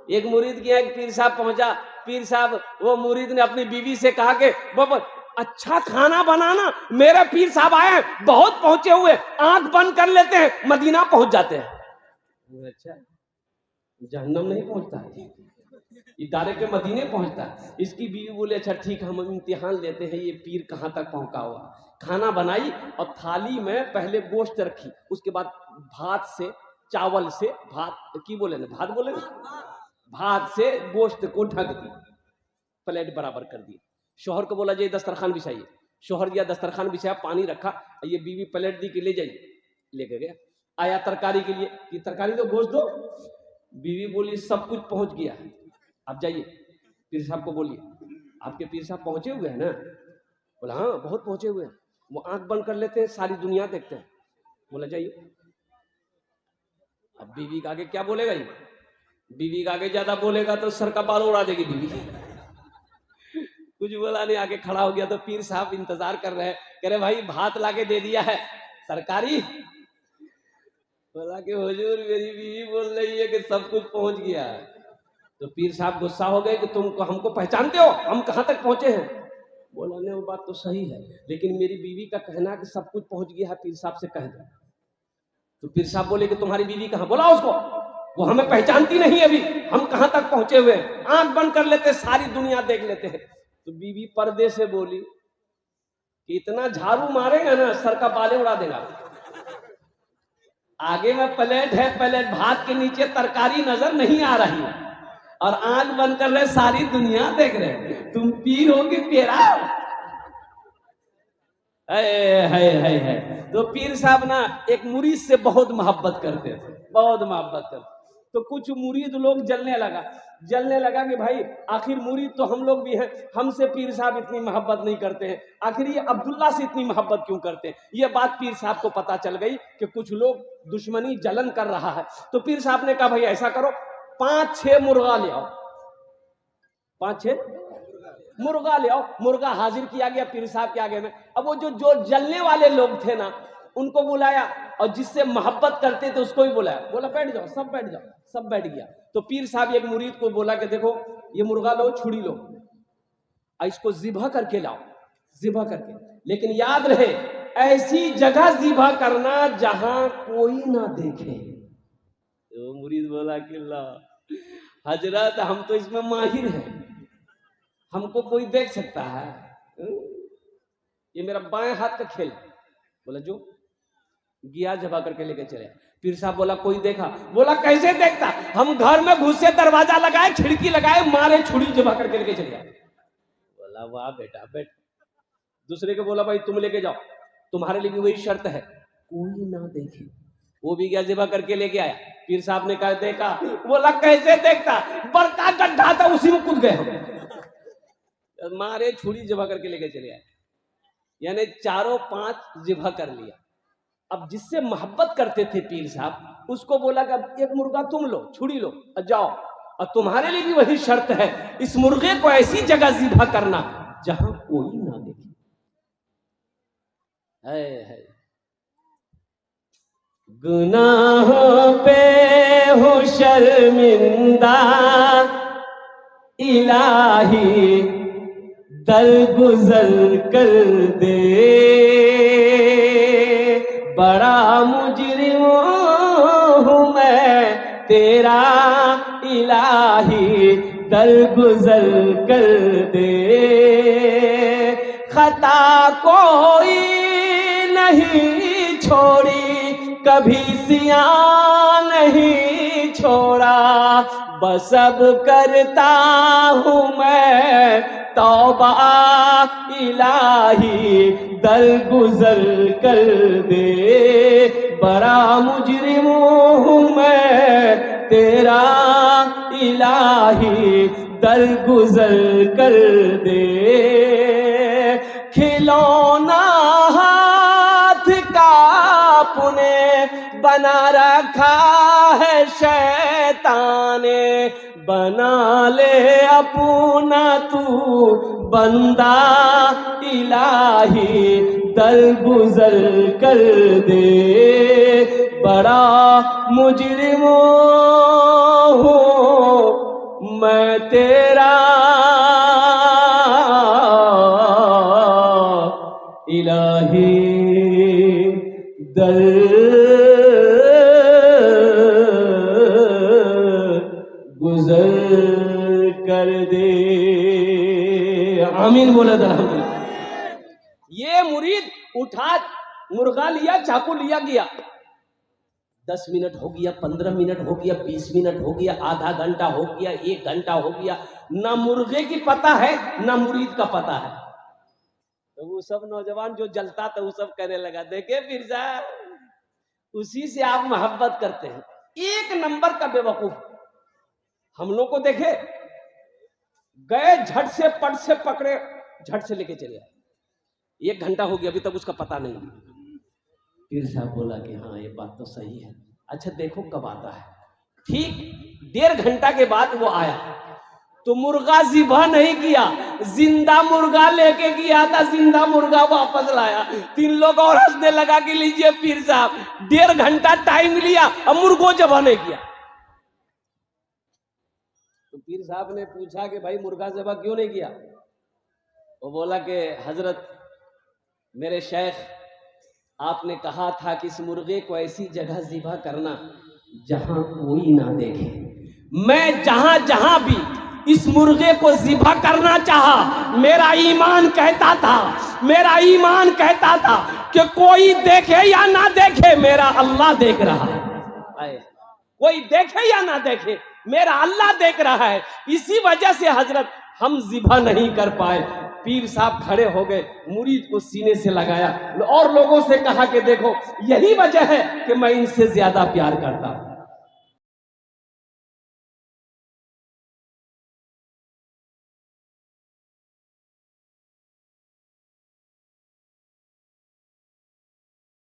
ایک مرید کے ایک پیر صاحب پہنچا. پیر صاحب وہ مرید نے اپنی بیوی سے کہا کہ بابا اچھا کھانا بنانا, میرے پیر صاحب آئے ہیں بہت پہنچے ہوئے, آنکھ بند کر لیتے ہیں مدینہ پہنچ جاتے ہیں. اچھا جہنم نہیں پہنچتا ہے, ادارے کے مدینے پہنچتا ہے. اس کی بیوی بولے اچھا ٹھیک ہم امتحان لیتے ہیں یہ پیر کہاں تک پہنچا ہوا. کھانا بنائی اور تھالی میں پہلے گوشت رکھی, اس کے بعد بھات سے چاول سے بھات کی بولے نا, بھات بولے نا, بھات سے گوشت کو ڈھک دی, پلیٹ برابر کر دی. شوہر کو بولا جائے دسترخوان بچھائیے. شوہر گیا دسترخوان بچھایا, پانی رکھا, یہ بیوی پلیٹ دی کہ لے جائیے, لے کے گیا. آیا ترکاری کے لیے کہ ترکاری تو گوشت دو. بیوی بولی سب کچھ پہنچ گیا, آپ جائیے پیر صاحب کو بولیے آپ کے پیر صاحب پہنچے ہوئے ہیں نا. بولا ہاں بہت پہنچے ہوئے ہیں, وہ آنکھ بند کر لیتے ہیں ساری دنیا دیکھتے ہیں. بولا جائیے. اب بیوی کے آگے کیا بولے گا, یہ بیوی کے آگے زیادہ بولے گا تو سر کا بال اڑا دے گی بیوی. کچھ بولا نہیں, آگے کھڑا ہو گیا. تو پیر صاحب انتظار کر رہے ہیں, کہہ رہے بھائی بھات لا کے دے دیا ہے, ترکاری. بولا کہ حضور میری بیوی بول رہی ہے کہ سب کچھ پہنچ گیا ہے. تو پیر صاحب غصہ ہو گئے کہ تم کو ہم کو پہچانتے ہو, ہم کہاں تک پہنچے ہیں. بولا نہیں وہ بات تو صحیح ہے, لیکن میری بیوی کا کہنا ہے کہ سب کچھ پہنچ گیا ہے, پیر صاحب سے کہہ دو. تو پیر صاحب بولے کہ تمہاری بیوی کہاں. بولا اس کو, وہ ہمیں پہچانتی نہیں ابھی, ہم کہاں تک پہنچے ہوئے ہیں, آنکھ بند کر لیتے ساری دنیا دیکھ لیتے ہیں. تو بیوی پردے سے بولی کہ اتنا جھاڑو مارے گا نا سر کا بالے اڑا دے گا. آگے میں پلیٹ ہے, پلیٹ بھات کے نیچے ترکاری نظر نہیں آ رہی ہے اور آنکھ بند کر رہے ساری دنیا دیکھ رہے, تم پیر ہو کہ پیرا. تو پیر صاحب نا ایک مرید سے بہت محبت کرتے تھے, بہت محبت کرتے. تو کچھ مرید لوگ جلنے لگا کہ بھائی آخر مرید تو ہم لوگ بھی ہیں, ہم سے پیر صاحب اتنی محبت نہیں کرتے ہیں, آخر یہ عبداللہ سے اتنی محبت کیوں کرتے ہیں. یہ بات پیر صاحب کو پتا چل گئی کہ کچھ لوگ دشمنی جلن کر رہا ہے. تو پیر صاحب نے کہا بھائی ایسا کرو 5-6 مرغا لے آؤ, 5-6 مرغا لے آؤ. مرغا حاضر کیا گیا پیر صاحب کے آگے میں. اب وہ جو جلنے والے لوگ تھے نا ان کو بلایا, اور جس سے محبت کرتے تھے اس کو بھی بلایا. بولا بیٹھ جاؤ, سب بیٹھ جاؤ. سب بیٹھ گیا. تو پیر صاحب ایک مرید کو بولا کہ دیکھو یہ مرغا لو, چھڑی لو, اس کو ذبح کر کے لاؤ, ذبح کر کے, لیکن یاد رہے ایسی جگہ ذبح کرنا جہاں کوئی نہ دیکھے. تو مرید بولا کہ اللہ حضرت ہم تو اس میں ماہر ہیں, ہم کو کوئی دیکھ سکتا ہے, یہ میرا بائیں ہاتھ کا کھیل. بولا جو گیا ذبح کر کے لے کے چلے. پیر صاحب بولا کوئی دیکھا. بولا کیسے دیکھتا, ہم گھر میں گھسے, دروازہ لگائے, کھڑکی لگائے, مارے چھڑی ذبح کر کے لے کے چلے گئے. بولا واہ بیٹا بیٹھ. دوسرے کو بولا بھائی تم لے کے جاؤ, تمہارے لیے بھی وہی شرط ہے کوئی نہ دیکھے. وہ بھی گیا ذبح کر کے لے کے آیا. پیر صاحب نے کہا دیکھا. بولا کیسے دیکھتا, برقع گڈھا تھا اسی میں کود گئے, مارے چھڑی ذبح کر کے لے کے چلے آئے. یعنی 4-5 ذبح کر لیا. اب جس سے محبت کرتے تھے پیر صاحب اس کو بولا کہ اب ایک مرغا تم لو, چھڑی لو اور جاؤ, اور تمہارے لیے بھی وہی شرط ہے اس مرغے کو ایسی جگہ ذبح کرنا جہاں کوئی نہ دیکھے. گناہوں پہ ہو شرمندہ الہی درگزر کر دے, بڑا مجرم ہوں میں تیرا الہی درگزر کر دے. خطا کوئی نہیں چھوڑی کبھی سیاہ نہیں چھوڑا, بس اب کرتا ہوں میں توبہ الہی درگزر کر دے. بڑا مجرم ہوں میں تیرا الہی درگزر کر دے. کھلونا ہاتھ کا اپنے بنا رکھا ہے شیطان نے, بنا لے اپنا تو بندہ الہی درگزر کر دے. بڑا مجرم ہوں میں تیرا الہی در گزر کر دے. آمین بولے الحمدللہ. یہ مرید اٹھا مرغا لیا, چاقو لیا, گیا. 10 منٹ ہو گیا, 15 منٹ ہو گیا, 20 منٹ ہو گیا, آدھا گھنٹہ ہو گیا, 1 گھنٹہ ہو گیا. نہ مرغے کی پتہ ہے نہ مرید کا پتہ ہے. تو وہ سب نوجوان جو جلتا تھا وہ سب کہنے لگا, دیکھیں پیر صاحب اسی سے آپ محبت کرتے ہیں. 1 نمبر کا بے وقوف. ہم لوگ کو دیکھے گئے, جھٹ سے پٹ سے پکڑے, جھٹ سے لے کے چلے آئے. 1 گھنٹہ ہو گیا ابھی تک اس کا پتہ نہیں. پیر صاحب بولا کہ ہاں یہ بات تو صحیح ہے, اچھا دیکھو کب آتا ہے. ٹھیک 1.5 گھنٹہ کے بعد وہ آیا تو مرغا ذبح نہیں کیا, زندہ مرغا لے کے گیا تھا, زندہ مرغا واپس لایا. 3 لوگ اور ہنسنے لگا کہ لیجئے پیر صاحب 1.5 گھنٹہ ٹائم لیا اور مرغو ذبح نہیں کیا. تو پیر صاحب نے پوچھا کہ بھائی مرغا ذبح کیوں نہیں کیا؟ وہ بولا کہ حضرت میرے شیخ آپ نے کہا تھا کہ اس مرغے کو ایسی جگہ ذبح کرنا جہاں کوئی نہ دیکھے. میں جہاں جہاں بھی اس مرغے کو ذبح کرنا چاہا, میرا ایمان کہتا تھا کہ کوئی دیکھے یا نہ دیکھے میرا اللہ دیکھ رہا ہے. کوئی دیکھے یا نہ دیکھے میرا اللہ دیکھ رہا ہے. اسی وجہ سے حضرت ہم ذبح نہیں کر پائے. پیر صاحب کھڑے ہو گئے, مرید کو سینے سے لگایا اور لوگوں سے کہا کہ دیکھو یہی وجہ ہے کہ میں ان سے زیادہ پیار کرتا ہوں.